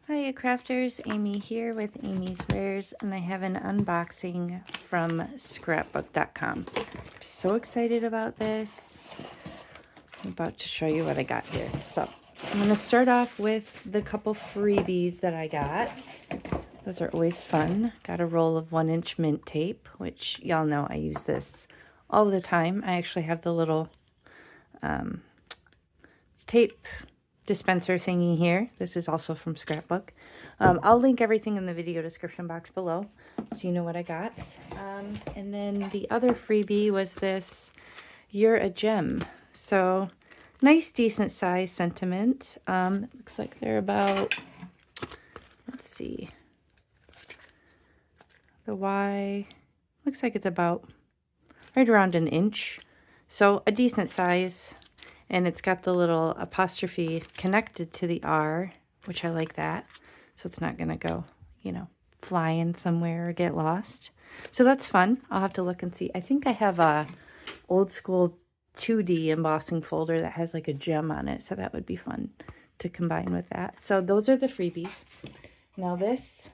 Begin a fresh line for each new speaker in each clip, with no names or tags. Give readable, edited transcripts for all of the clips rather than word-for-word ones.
Hiya crafters, Amy here with Amy's Rares, and I have an unboxing from scrapbook.com. I'm so excited about this. I'm about to show you what I got here. So I'm going to start off with the couple freebies that I got. Those are always fun. Got a roll of 1-inch mint tape, which y'all know I use this all the time. I actually have the little tape dispenser thingy here. This is also from Scrapbook. I'll link everything in the video description box below so you know what I got. And then the other freebie was this You're a Gem. So nice decent size sentiment. Looks like they're about, let's see, the Y looks like it's about right around an inch, so a decent size. And it's got the little apostrophe connected to the R, which I like that. So it's not going to go, you know, flying somewhere or get lost. So that's fun. I'll have to look and see. I think I have a old school 2D embossing folder that has like a gem on it. So that would be fun to combine with that. So those are the freebies. Now this,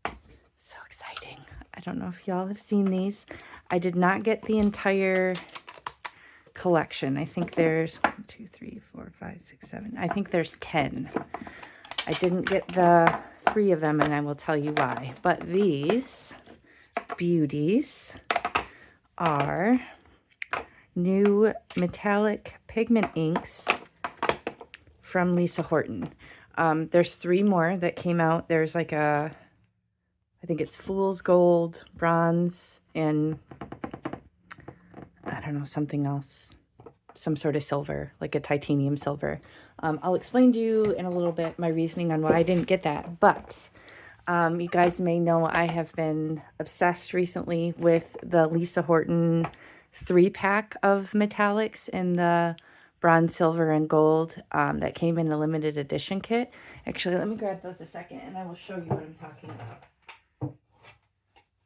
so exciting. I don't know if y'all have seen these. I did not get the entire collection. I think there's 1, 2, 3, 4, 5, 6, 7. I think there's 10. I didn't get the 3 of them, and I will tell you why. But these beauties are new metallic pigment inks from Lisa Horton. There's 3 more that came out. There's like a, I think it's fool's gold, bronze, and I don't know, something else, some sort of silver, like a titanium silver. I'll explain to you in a little bit my reasoning on why I didn't get that, but you guys may know I have been obsessed recently with the Lisa Horton 3-pack of metallics in the bronze, silver, and gold that came in a limited edition kit. Actually, let me grab those a second and I will show you what I'm talking about.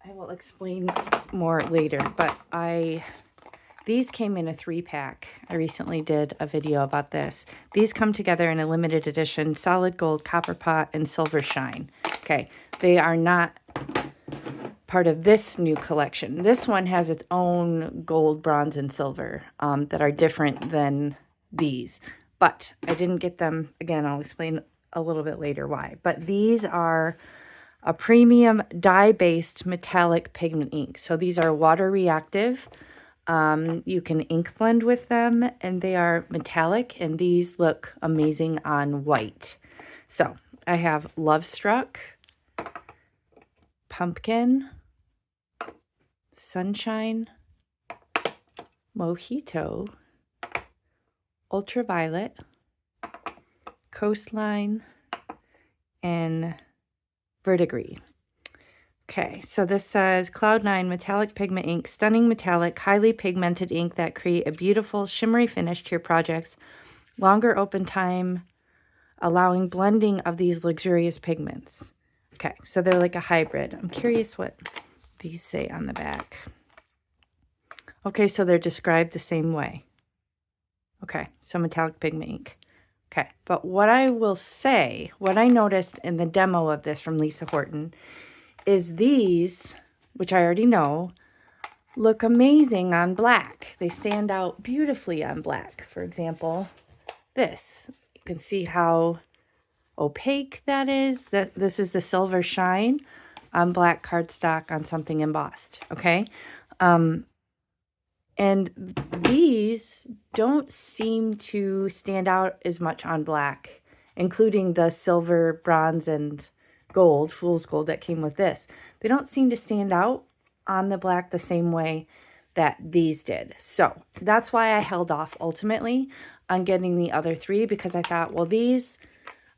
I will explain more later, but these came in a 3-pack. I recently did a video about this. These come together in a limited edition, solid gold, copper pot, and silver shine. Okay, they are not part of this new collection. This one has its own gold, bronze, and silver that are different than these. But I didn't get them. Again, I'll explain a little bit later why. But these are a premium dye-based metallic pigment ink. So these are water reactive. You can ink blend with them, and they are metallic, and these look amazing on white. So I have Love Struck, Pumpkin, Sunshine, Mojito, Ultraviolet, Coastline, and Verdigris. Okay, so this says Cloud9 metallic pigment ink, stunning metallic, highly pigmented ink that create a beautiful shimmery finish to your projects. Longer open time, allowing blending of these luxurious pigments. Okay, so they're like a hybrid. I'm curious what these say on the back. Okay, so they're described the same way. Okay, so metallic pigment ink. Okay, but what I will say, what I noticed in the demo of this from Lisa Horton is these, which I already know, look amazing on black. They stand out beautifully on black. For example, this. You can see how opaque that is. This is the silver shine on black cardstock on something embossed, okay? And these don't seem to stand out as much on black, including the silver, bronze, and gold, fool's gold that came with this. They don't seem to stand out on the black the same way that these did. So that's why I held off ultimately on getting the other 3, because I thought, well, these,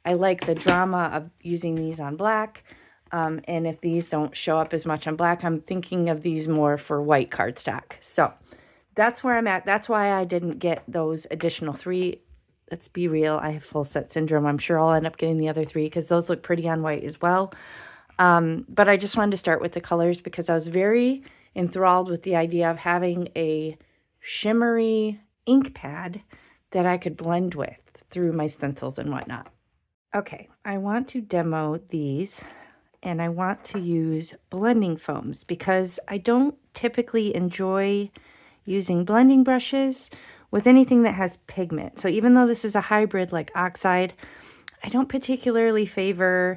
I like the drama of using these on black. And if these don't show up as much on black, I'm thinking of these more for white cardstock. So that's where I'm at. That's why I didn't get those additional 3. Let's be real, I have full set syndrome. I'm sure I'll end up getting the other 3 because those look pretty on white as well. But I just wanted to start with the colors because I was very enthralled with the idea of having a shimmery ink pad that I could blend with through my stencils and whatnot. Okay, I want to demo these, and I want to use blending foams because I don't typically enjoy using blending brushes with anything that has pigment. So even though this is a hybrid like oxide, I don't particularly favor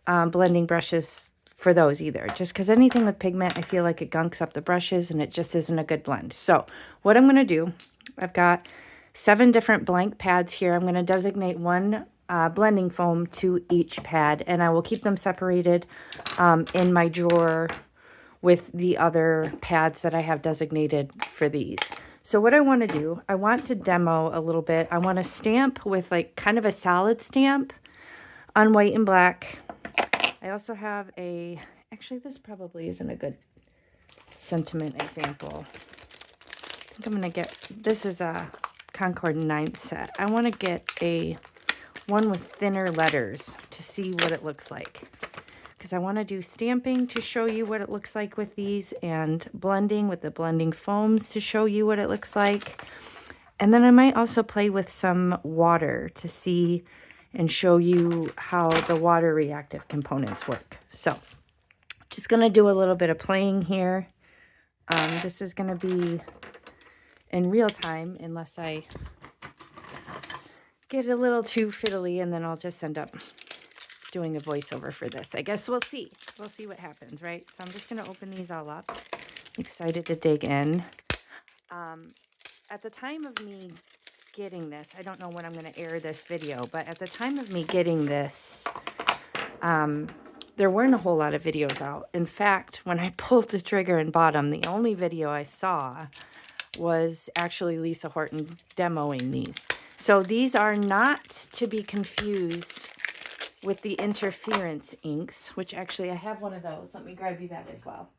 blending brushes for those either, just because anything with pigment, I feel like it gunks up the brushes and it just isn't a good blend. So what I'm going to do, I've got 7 different blank pads here. I'm going to designate one blending foam to each pad, and I will keep them separated in my drawer with the other pads that I have designated for these. So what I want to do, I want to demo a little bit. I want to stamp with like kind of a solid stamp on white and black. I also have actually this probably isn't a good sentiment example. I think I'm going to get, this is a Concord 9th set. I want to get one with thinner letters to see what it looks like, because I want to do stamping to show you what it looks like with these, and blending with the blending foams to show you what it looks like. And then I might also play with some water to see and show you how the water reactive components work. So just going to do a little bit of playing here. This is going to be in real time unless I get a little too fiddly, and then I'll just end up doing a voiceover for this. I guess we'll see. We'll see what happens, right? So I'm just going to open these all up. I'm excited to dig in. At the time of me getting this, I don't know when I'm going to air this video, but at the time of me getting this, there weren't a whole lot of videos out. In fact, when I pulled the trigger and bought them, the only video I saw was actually Lisa Horton demoing these. So these are not to be confused with the interference inks, which actually I have one of those. Let me grab you that as well.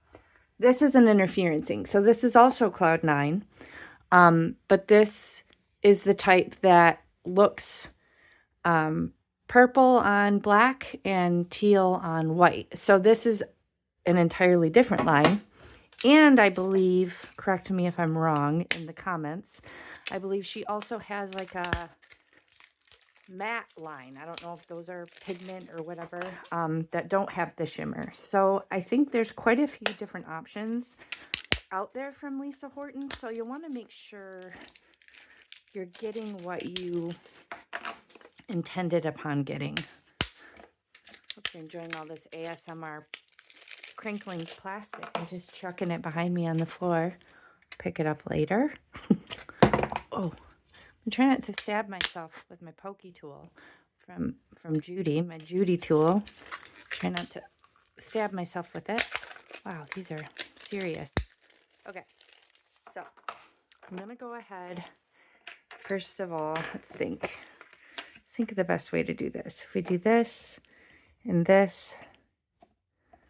This is an interference ink. So this is also Cloud 9, but this is the type that looks purple on black and teal on white. So this is an entirely different line. And I believe, correct me if I'm wrong in the comments, I believe she also has like a matte line. I don't know if those are pigment or whatever, that don't have the shimmer. So I think there's quite a few different options out there from Lisa Horton. So you'll want to make sure you're getting what you intended upon getting. Hope you're enjoying all this ASMR crinkling plastic. I'm just chucking it behind me on the floor. Pick it up later. Oh, I'm trying not to stab myself with my pokey tool from Judy, my Judy tool. Try not to stab myself with it. Wow, these are serious. Okay, so I'm gonna go ahead. First of all, let's think of the best way to do this. If we do this and this,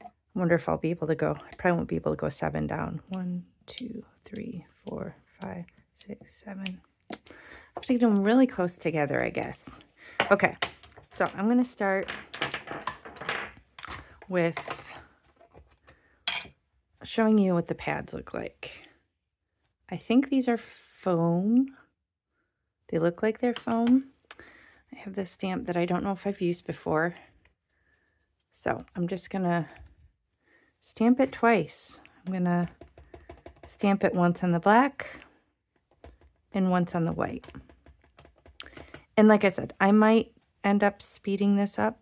I wonder if I'll be able to go. I probably won't be able to go 7 down. 1, 2, 3, 4, 5, 6, 7. Actually, doing really close together, I guess. Okay, so I'm going to start with showing you what the pads look like. I think these are foam. They look like they're foam. I have this stamp that I don't know if I've used before. So I'm just going to stamp it twice. I'm going to stamp it once on the black and once on the white. And like I said, I might end up speeding this up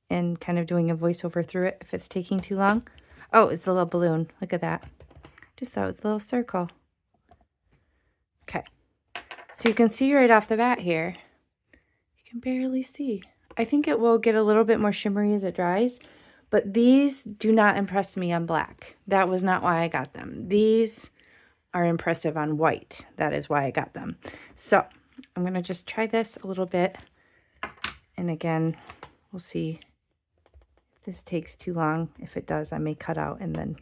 and kind of doing a voiceover through it if it's taking too long. Oh, it's the little balloon. Look at that. Just thought it was a little circle. Okay. So you can see right off the bat here, you can barely see. I think it will get a little bit more shimmery as it dries, but these do not impress me on black. That was not why I got them. These are impressive on white. That is why I got them. So I'm going to just try this a little bit. And again, we'll see if this takes too long. If it does, I may cut out and then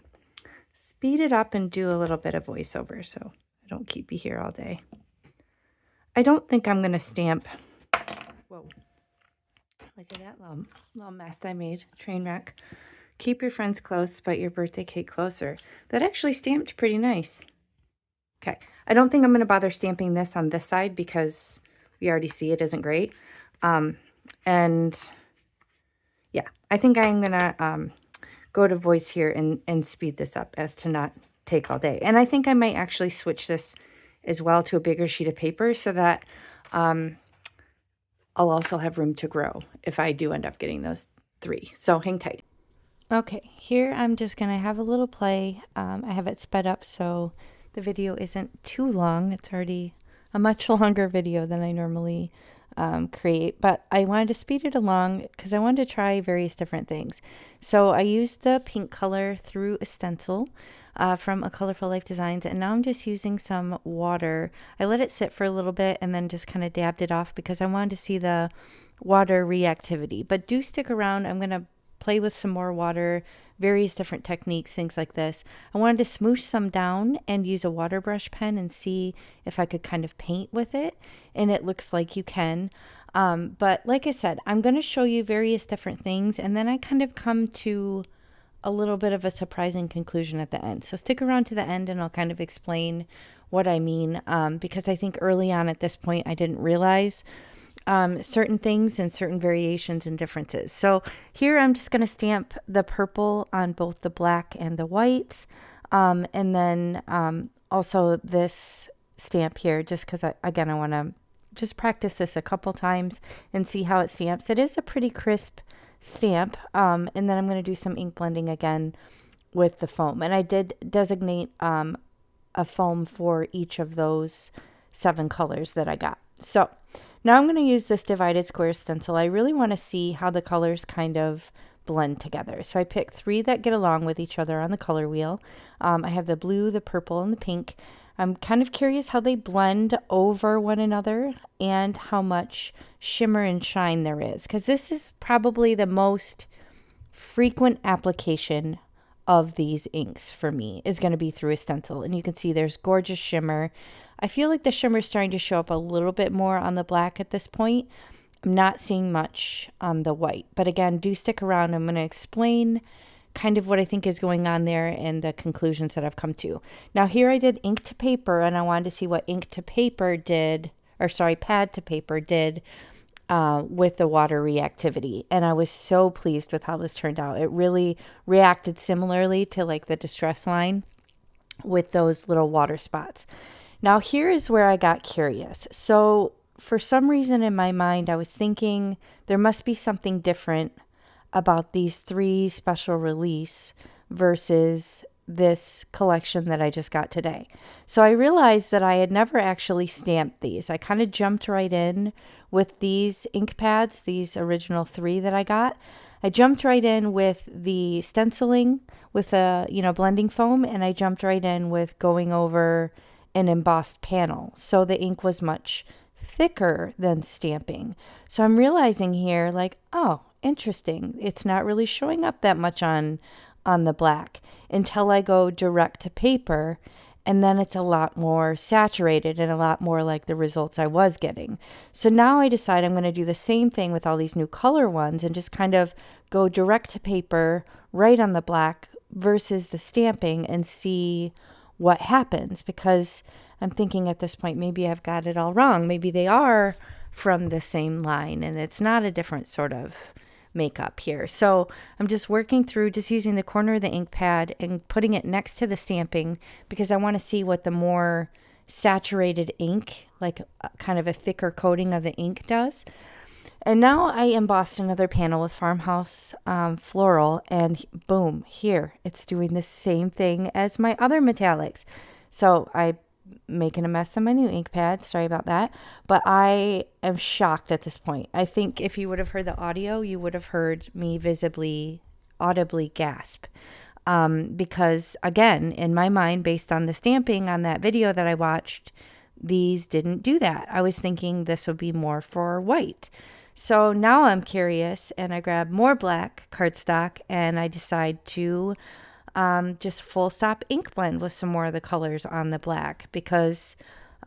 speed it up and do a little bit of voiceover so I don't keep you here all day. I don't think I'm going to stamp. Whoa. Look at that little mess I made. Train wreck. Keep your friends close, but your birthday cake closer. That actually stamped pretty nice. Okay. I don't think I'm going to bother stamping this on this side because we already see it isn't great. And yeah, I think I'm going to go to voice here and speed this up as to not take all day. And I think I might actually switch this as well to a bigger sheet of paper so that I'll also have room to grow if I do end up getting those 3. So hang tight. Okay, here I'm just going to have a little play. I have it sped up so the video isn't too long. It's already a much longer video than I normally create, but I wanted to speed it along because I wanted to try various different things. So I used the pink color through a stencil from 𝗁𝗁𝗄𝗆 Life Designs, and now I'm just using some water. I let it sit for a little bit and then just kind of dabbed it off because I wanted to see the water reactivity. But do stick around. I'm going to play with some more water, various different techniques, things like this. I wanted to smoosh some down and use a water brush pen and see if I could kind of paint with it, and it looks like you can. But like I said, I'm going to show you various different things, and then I kind of come to a little bit of a surprising conclusion at the end. So stick around to the end and I'll kind of explain what I mean, because I think early on at this point I didn't realize certain things and certain variations and differences. So here I'm just going to stamp the purple on both the black and the white, and then also this stamp here, just because I want to just practice this a couple times and see how it stamps. It is a pretty crisp stamp, and then I'm going to do some ink blending again with the foam, and I did designate a foam for each of those 7 colors that I got. So now I'm going to use this divided square stencil. I really want to see how the colors kind of blend together. So I picked 3 that get along with each other on the color wheel. I have the blue, the purple, and the pink. I'm kind of curious how they blend over one another and how much shimmer and shine there is, because this is probably the most frequent application of these inks for me is going to be through a stencil. And you can see there's gorgeous shimmer. I feel like the shimmer is starting to show up a little bit more on the black at this point. I'm not seeing much on the white, but again, do stick around. I'm going to explain kind of what I think is going on there and the conclusions that I've come to. Now here I did ink to paper, and I wanted to see what ink to paper did, or sorry, pad to paper did with the water reactivity. And I was so pleased with how this turned out. It really reacted similarly to like the distress line with those little water spots. Now here is where I got curious. So for some reason in my mind, I was thinking there must be something different about these 3 special release versus this collection that I just got today. So I realized that I had never actually stamped these. I kind of jumped right in with these ink pads, these original 3 that I got. I jumped right in with the stenciling with a, blending foam, and I jumped right in with going over an embossed panel. So the ink was much thicker than stamping. So I'm realizing here like, oh, interesting. It's not really showing up that much on the black until I go direct to paper, and then it's a lot more saturated and a lot more like the results I was getting. So now I decide I'm going to do the same thing with all these new color ones and just kind of go direct to paper right on the black versus the stamping and see what happens, because I'm thinking at this point maybe I've got it all wrong. Maybe they are from the same line and it's not a different sort of makeup here. So I'm just working through, just using the corner of the ink pad and putting it next to the stamping, because I want to see what the more saturated ink, like kind of a thicker coating of the ink, does. And now I embossed another panel with Farmhouse Floral, and boom, here it's doing the same thing as my other metallics. So I'm making a mess of my new ink pad, sorry about that, but I am shocked at this point. I think if you would have heard the audio, you would have heard me audibly gasp, because again, in my mind, based on the stamping on that video that I watched, these didn't do that. I was thinking this would be more for white. So now I'm curious, and I grab more black cardstock, and I decide to just full stop ink blend with some more of the colors on the black, because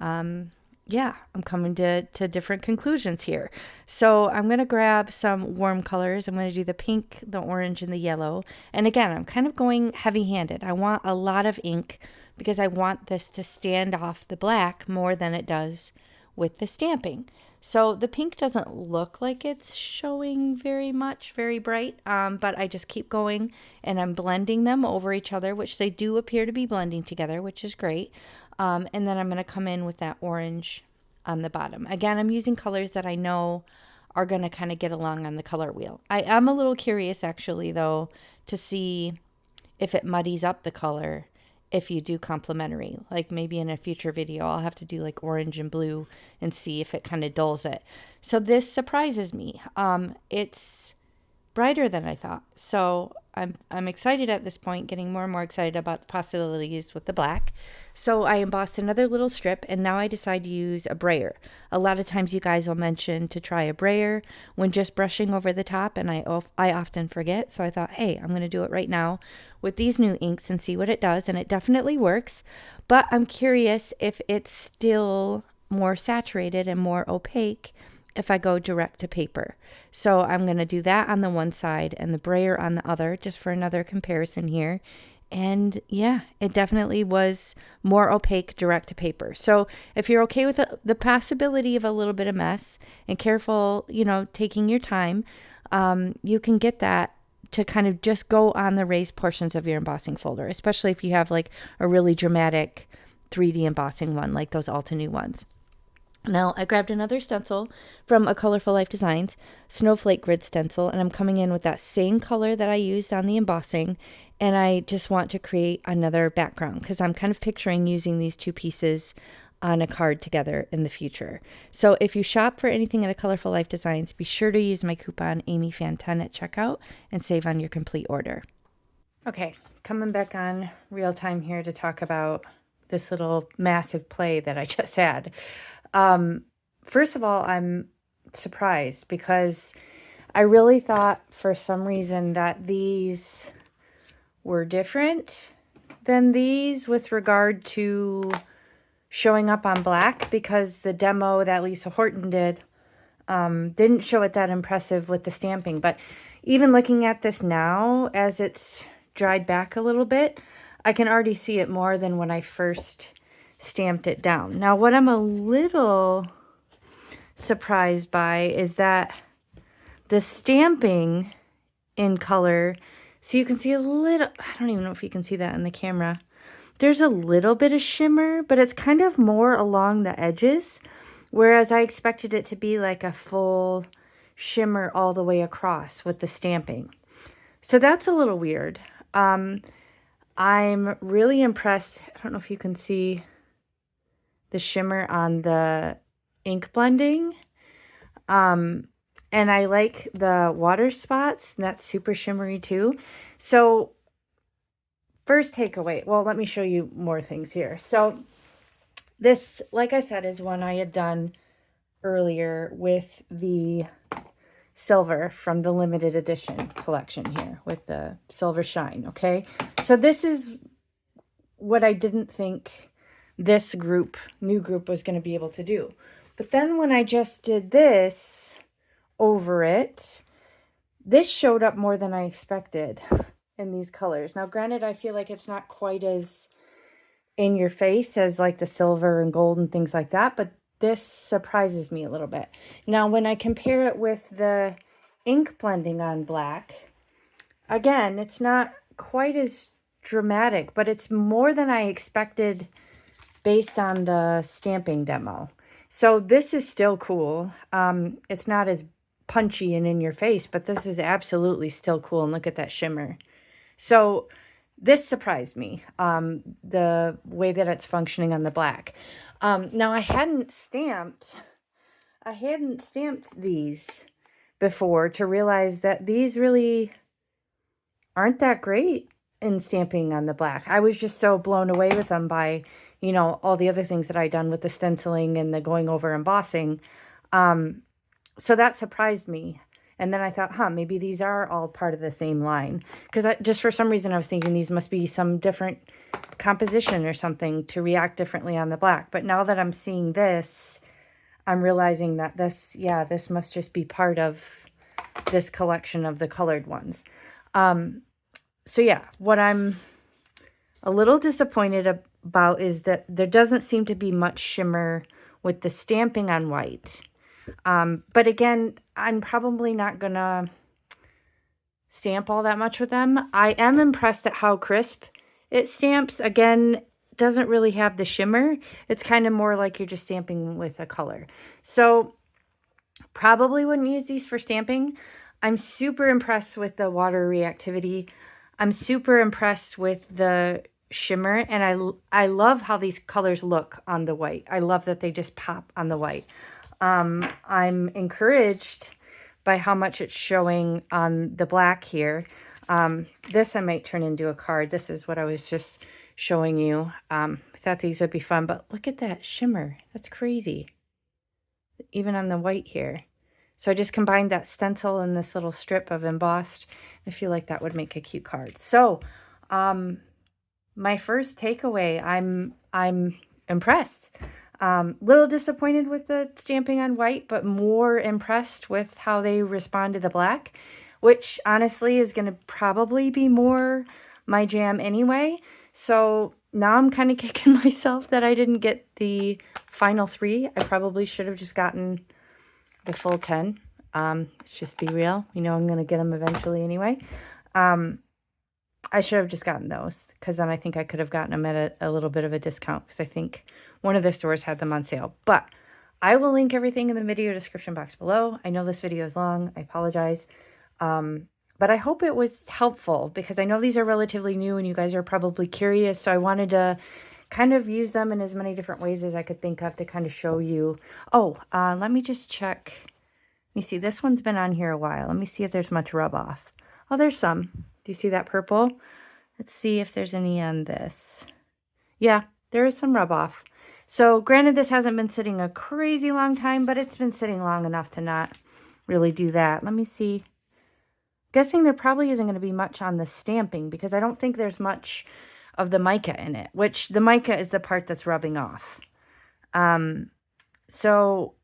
yeah, I'm coming to different conclusions here. So I'm going to grab some warm colors. I'm going to do the pink, the orange, and the yellow. And again, I'm kind of going heavy-handed. I want a lot of ink because I want this to stand off the black more than it does with the stamping. So the pink doesn't look like it's showing very much, very bright, but I just keep going and I'm blending them over each other, which they do appear to be blending together, which is great. And then I'm going to come in with that orange on the bottom. Again, I'm using colors that I know are going to kind of get along on the color wheel. I am a little curious actually though to see if it muddies up the color if you do complementary. Like maybe in a future video I'll have to do like orange and blue and see if it kind of dulls it. So this surprises me. It's brighter than I thought. So I'm excited at this point, getting more and more excited about the possibilities with the black. So I embossed another little strip, and now I decide to use a brayer. A lot of times you guys will mention to try a brayer when just brushing over the top, and I often forget. So I thought, hey, I'm going to do it right now with these new inks and see what it does, and it definitely works. But I'm curious if it's still more saturated and more opaque if I go direct to paper. So I'm going to do that on the one side and the brayer on the other, just for another comparison here. And yeah, it definitely was more opaque direct to paper. So if you're okay with the possibility of a little bit of mess and careful, you know, taking your time, you can get that to kind of just go on the raised portions of your embossing folder, especially if you have like a really dramatic 3D embossing one, like those Altenew ones. Now, I grabbed another stencil from A Colorful Life Designs, Snowflake Grid Stencil, and I'm coming in with that same color that I used on the embossing, and I just want to create another background because I'm kind of picturing using these two pieces on a card together in the future. So if you shop for anything at A Colorful Life Designs, be sure to use my coupon AmyFan10 at checkout and save on your complete order. Okay, coming back on real time here to talk about this little massive play that I just had. First of all, I'm surprised because I really thought for some reason that these were different than these with regard to showing up on black, because the demo that Lisa Horton did didn't show it that impressive with the stamping. But even looking at this now, as it's dried back a little bit, I can already see it more than when I first stamped it down. Now, what I'm a little surprised by is that the stamping in color, so you can see a little, I don't even know if you can see that in the camera. There's a little bit of shimmer, but it's kind of more along the edges, whereas I expected it to be like a full shimmer all the way across with the stamping. So that's a little weird. I'm really impressed. I don't know if you can see the shimmer on the ink blending. And I like the water spots. That's super shimmery too. So first takeaway, well, let me show you more things here. So this, like I said, is one I had done earlier with the silver from the limited edition collection here with the silver shine. Okay. So this is what I didn't think this new group was going to be able to do. But then when I just did this over it, this showed up more than I expected in these colors. Now, granted, I feel like it's not quite as in your face as like the silver and gold and things like that, but this surprises me a little bit. Now, when I compare it with the ink blending on black, again, it's not quite as dramatic, but it's more than I expected based on the stamping demo. So this is still cool. It's not as punchy and in your face, but this is absolutely still cool. And look at that shimmer. So this surprised me, the way that it's functioning on the black. Now I hadn't stamped these before to realize that these really aren't that great in stamping on the black. I was just so blown away with them by, you know, all the other things that I'd done with the stenciling and the going over embossing. So that surprised me. And then I thought, maybe these are all part of the same line. Because just for some reason, I was thinking these must be some different composition or something to react differently on the black. But now that I'm seeing this, I'm realizing that this must just be part of this collection of the colored ones. So yeah, what I'm a little disappointed about is that there doesn't seem to be much shimmer with the stamping on white. But again, I'm probably not gonna stamp all that much with them. I am impressed at how crisp it stamps. Again, doesn't really have the shimmer. It's kind of more like you're just stamping with a color. So probably wouldn't use these for stamping. I'm super impressed with the water reactivity. I'm super impressed with the shimmer, and I love how these colors look on the white. I love that they just pop on the white. I'm encouraged by how much it's showing on the black here. This I might turn into a card. This is what I was just showing you. I thought these would be fun, but look at that shimmer. That's crazy. Even on the white here. So I just combined that stencil and this little strip of embossed. I feel like that would make a cute card. So, my first takeaway, I'm impressed. Little disappointed with the stamping on white, but more impressed with how they respond to the black, which honestly is going to probably be more my jam anyway. So now I'm kind of kicking myself that I didn't get the final 3. I probably should have just gotten the full 10. Let's just be real. You know, I'm going to get them eventually anyway. I should have just gotten those, because then I think I could have gotten them at a little bit of a discount, because I think one of the stores had them on sale. But I will link everything in the video description box below. I know this video is long. I apologize. But I hope it was helpful, because I know these are relatively new and you guys are probably curious. So I wanted to kind of use them in as many different ways as I could think of to kind of show you. Oh, let me just check. Let me see. This one's been on here a while. Let me see if there's much rub off. Oh, there's some. Do you see that purple? Let's see if there's any on this. Yeah, there is some rub off. So granted, this hasn't been sitting a crazy long time, but it's been sitting long enough to not really do that. Let me see. Guessing there probably isn't going to be much on the stamping, because I don't think there's much of the mica in it, which the mica is the part that's rubbing off. So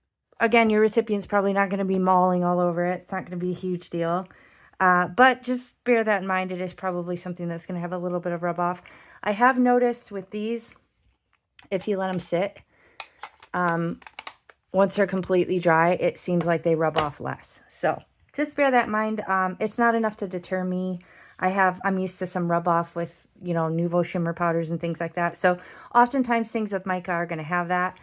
again, your recipient's probably not going to be mauling all over it. It's not going to be a huge deal. But just bear that in mind. It is probably something that's going to have a little bit of rub off. I have noticed with these, if you let them sit, once they're completely dry, it seems like they rub off less. So just bear that in mind. It's not enough to deter me. I'm used to some rub off with, you know, Nuvo shimmer powders and things like that. So oftentimes things with mica are going to have that,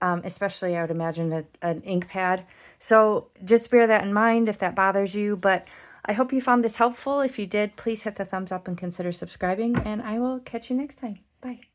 especially I would imagine an ink pad. So just bear that in mind if that bothers you. But I hope you found this helpful. If you did, please hit the thumbs up and consider subscribing, and I will catch you next time. Bye.